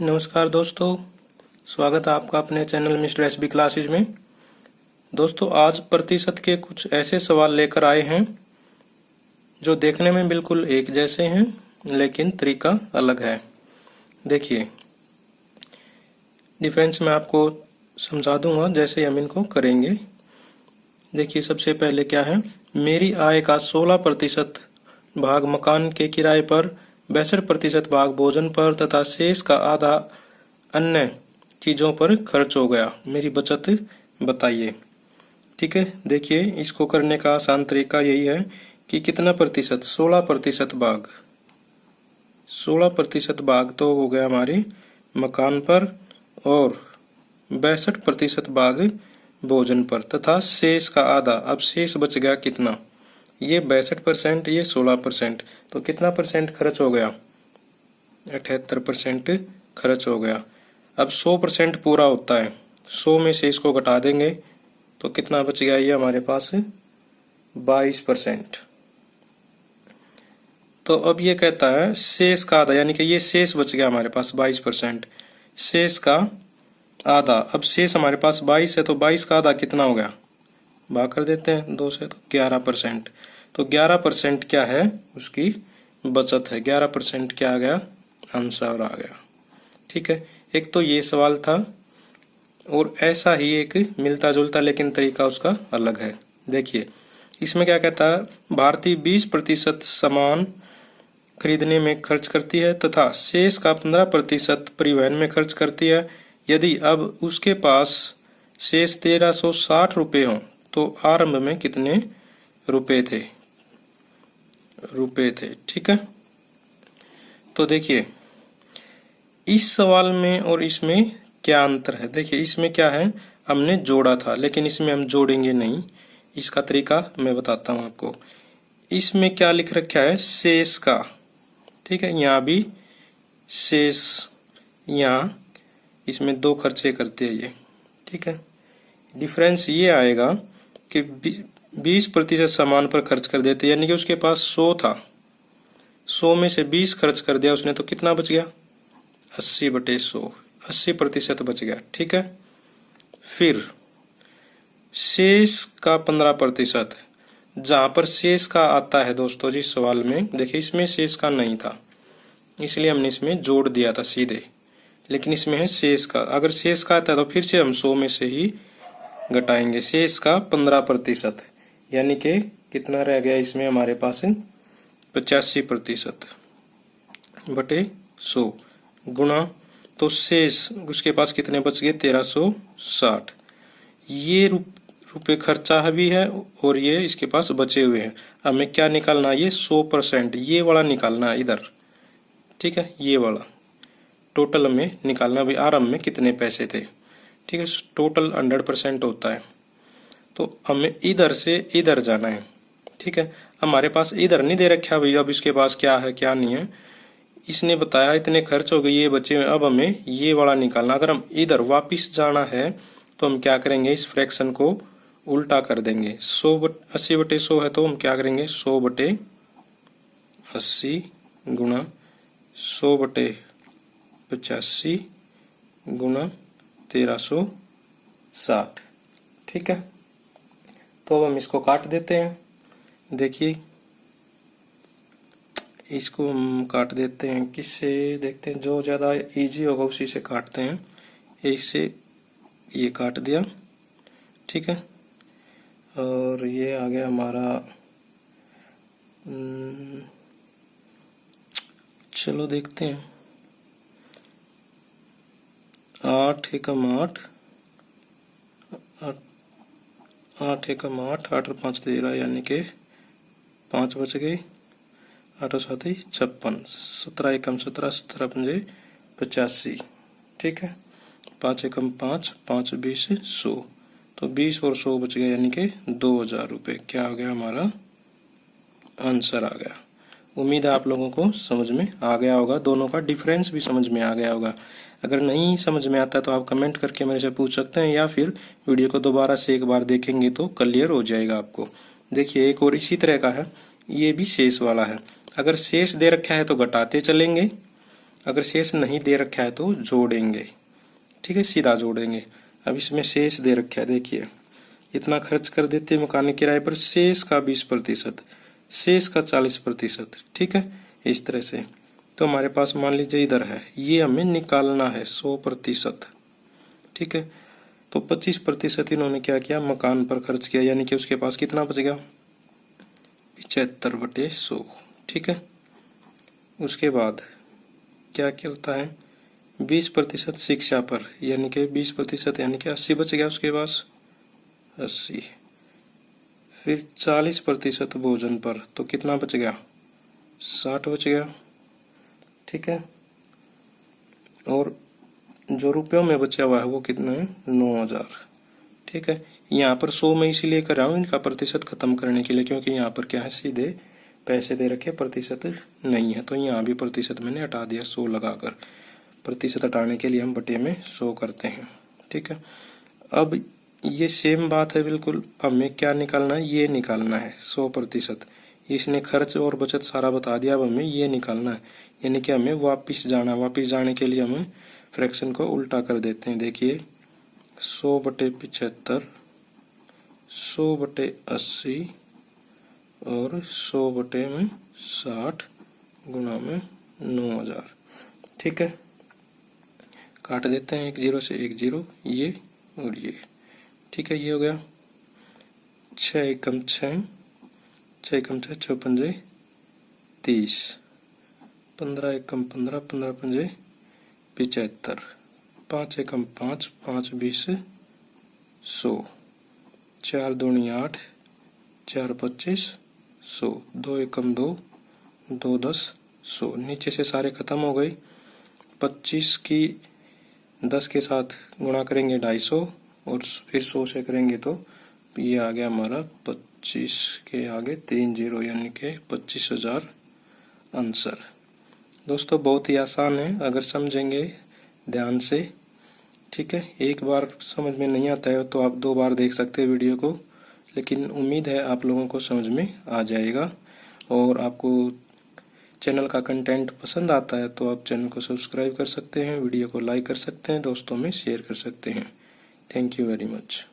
नमस्कार दोस्तों, स्वागत है आपका अपने चैनल मिस्टर एसबी क्लासेज में। दोस्तों, आज प्रतिशत के कुछ ऐसे सवाल लेकर आए हैं जो देखने में बिल्कुल एक जैसे हैं, लेकिन तरीका अलग है। देखिए, डिफरेंस मैं आपको समझा दूंगा जैसे हम इनको करेंगे। देखिए, सबसे पहले क्या है, मेरी आय का 16% भाग मकान के किराए पर, 62% भाग भोजन पर तथा शेष का आधा अन्य चीजों पर खर्च हो गया। मेरी बचत बताइए। ठीक है, देखिए, इसको करने का आसान तरीका यही है कि कितना प्रतिशत, 16% भाग 16% भाग तो हो गया हमारे मकान पर, और 62% भाग भोजन पर तथा शेष का आधा। अब शेष बच गया कितना, ये 62%, ये 16%, तो कितना परसेंट खर्च हो गया, 78% खर्च हो गया। अब 100% पूरा होता है, 100 में से इसको घटा देंगे तो कितना बच गया, ये हमारे पास 22%। तो अब ये कहता है शेष का आधा, यानी कि ये शेष बच गया हमारे पास 22%, शेष का आधा। अब शेष हमारे पास 22 है, तो 22 का आधा कितना हो गया, भाग कर देते हैं 2 से, तो 11%। तो 11% क्या है, उसकी बचत है। 11% क्या आ गया, आंसर आ गया। ठीक है, एक तो ये सवाल था, और ऐसा ही एक मिलता जुलता लेकिन तरीका उसका अलग है। देखिए, इसमें क्या कहता है, भारतीय 20% सामान खरीदने में खर्च करती है तथा शेष का 15% परिवहन में खर्च करती है। यदि अब उसके पास शेष 1360 रुपये हो तो आरंभ में कितने रुपए थे। ठीक है, तो देखिए, इस सवाल में और इसमें क्या अंतर है। देखिए, इसमें क्या है, हमने जोड़ा था, लेकिन इसमें हम जोड़ेंगे नहीं। इसका तरीका मैं बताता हूं आपको। इसमें क्या लिख रखा है, शेष का। ठीक है, यहाँ भी शेष, यहाँ इसमें 2 खर्चे करते हैं ये। ठीक है, डिफरेंस ये आएगा कि 20% सामान पर खर्च कर देते, यानी कि उसके पास 100 था, 100 में से 20 खर्च कर दिया उसने, तो कितना बच गया, 80/100, 80% बच गया। ठीक है, फिर शेष का 15%, जहां पर शेष का आता है दोस्तों जी सवाल में, देखिए इसमें शेष का नहीं था, इसलिए हमने इसमें जोड़ दिया था सीधे, लेकिन इसमें है शेष का। अगर शेष का आता है तो फिर से हम 100 में से ही घटाएंगे। शेष का 15%, यानी कि कितना रह गया इसमें हमारे पास, 85% बटे 100 गुणा, तो शेष उसके पास कितने बच गए, 1360। ये रुपए खर्चा भी है और ये इसके पास बचे हुए हैं। हमें क्या निकालना है, ये 100%, ये वाला निकालना है इधर। ठीक है, ये वाला टोटल में निकालना भी, आरंभ में कितने पैसे थे। ठीक है, टोटल 100% होता है, तो हमें इधर से इधर जाना है। ठीक है, हमारे पास इधर नहीं दे रखा भाई, अब इसके पास क्या है क्या नहीं है, इसने बताया इतने खर्च हो गए, ये बचे हुए, अब हमें ये वाला निकालना। अगर हम इधर वापिस जाना है तो हम क्या करेंगे, इस फ्रैक्शन को उल्टा कर देंगे। 80/100 है, तो हम क्या करेंगे, 100/80 गुणा 100/85 गुणा 1360। ठीक है, तो अब हम इसको काट देते हैं। देखिए, इसको हम काट देते हैं, किससे देखते हैं, जो ज्यादा इजी होगा उसी से काटते हैं। इससे ये काट दिया। ठीक है, और ये आ गया हमारा, चलो देखते हैं, 8 एकम 8, 8 एकम 8, 8 और 5 13, यानी कि 5 बच गए, 8 और 7 56, 17 एकम 17, 17 पंजे 85। ठीक है, 5 एकम 5, 5 20 100, तो 20 और 100 बच गया, यानी कि 2000 रुपये। क्या आ गया, हमारा आंसर आ गया। उम्मीद है आप लोगों को समझ में आ गया होगा, दोनों का डिफरेंस भी समझ में आ गया होगा। अगर नहीं समझ में आता तो आप कमेंट करके मेरे से पूछ सकते हैं, या फिर वीडियो को दोबारा से एक बार देखेंगे तो क्लियर हो जाएगा आपको। देखिए, एक और इसी तरह का है, ये भी शेष वाला है। अगर शेष दे रखा है तो घटाते चलेंगे, अगर शेष नहीं दे रखा है तो जोड़ेंगे, ठीक है, सीधा जोड़ेंगे। अब इसमें शेष दे रखा है, देखिए इतना खर्च कर देते हैं मकान किराए पर, शेष का 20%, शेष का 40%, ठीक है, इस तरह से। तो हमारे पास मान लीजिए इधर है, ये हमें निकालना है 100%, ठीक है। तो 25% इन्होंने क्या किया, मकान पर खर्च किया, यानी कि उसके पास कितना बच गया, 75/100, ठीक है। उसके बाद क्या चलता है, 20% शिक्षा पर, यानी कि 20%, यानी कि 80 बच गया उसके पास, 80। फिर 40% भोजन पर, तो कितना बच गया, 60 बच गया, ठीक है। और जो रुपयों में बचा हुआ है वो कितना है, 9000, ठीक है। यहाँ पर 100 में इसीलिए कर रहा हूँ इनका प्रतिशत खत्म करने के लिए, क्योंकि यहाँ पर क्या है, सीधे पैसे दे रखे, प्रतिशत नहीं है। तो यहाँ भी प्रतिशत मैंने हटा दिया 100 लगाकर, प्रतिशत हटाने के लिए हम बटे में 100 करते हैं, ठीक है। अब ये सेम बात है बिल्कुल, हमें क्या निकालना है, ये निकालना है 100%। इसने खर्च और बचत सारा बता दिया, अब हमें ये निकालना है, यानी कि हमें वापस जाना, वापस जाने के लिए हमें फ्रैक्शन को उल्टा कर देते हैं। देखिए 100/75, 100/80 और 100/60 गुना में 9000, ठीक है। काट देते हैं, 1 0 से 1 0, ये और ये, ठीक है। ये हो गया 6 एकम 6, 6 एकम 6, 6 पंजे 30, 15 एकम 15, 15 पंजे 75, 5 एकम 5, 5 20 100, 4 दूनी 8, 4 25 100, 2 एकम 2, 2 10 100। नीचे से सारे खत्म हो गए। 25 की 10 के साथ गुणा करेंगे 250, और फिर 100 से करेंगे तो ये आ गया हमारा 25 के आगे 3 0, यानी कि 25,000 आंसर। दोस्तों बहुत ही आसान है अगर समझेंगे ध्यान से, ठीक है। एक बार समझ में नहीं आता है तो आप 2 बार देख सकते हैं वीडियो को, लेकिन उम्मीद है आप लोगों को समझ में आ जाएगा। और आपको चैनल का कंटेंट पसंद आता है तो आप चैनल को सब्सक्राइब कर सकते हैं, वीडियो को लाइक कर सकते हैं, दोस्तों में शेयर कर सकते हैं। Thank you very much.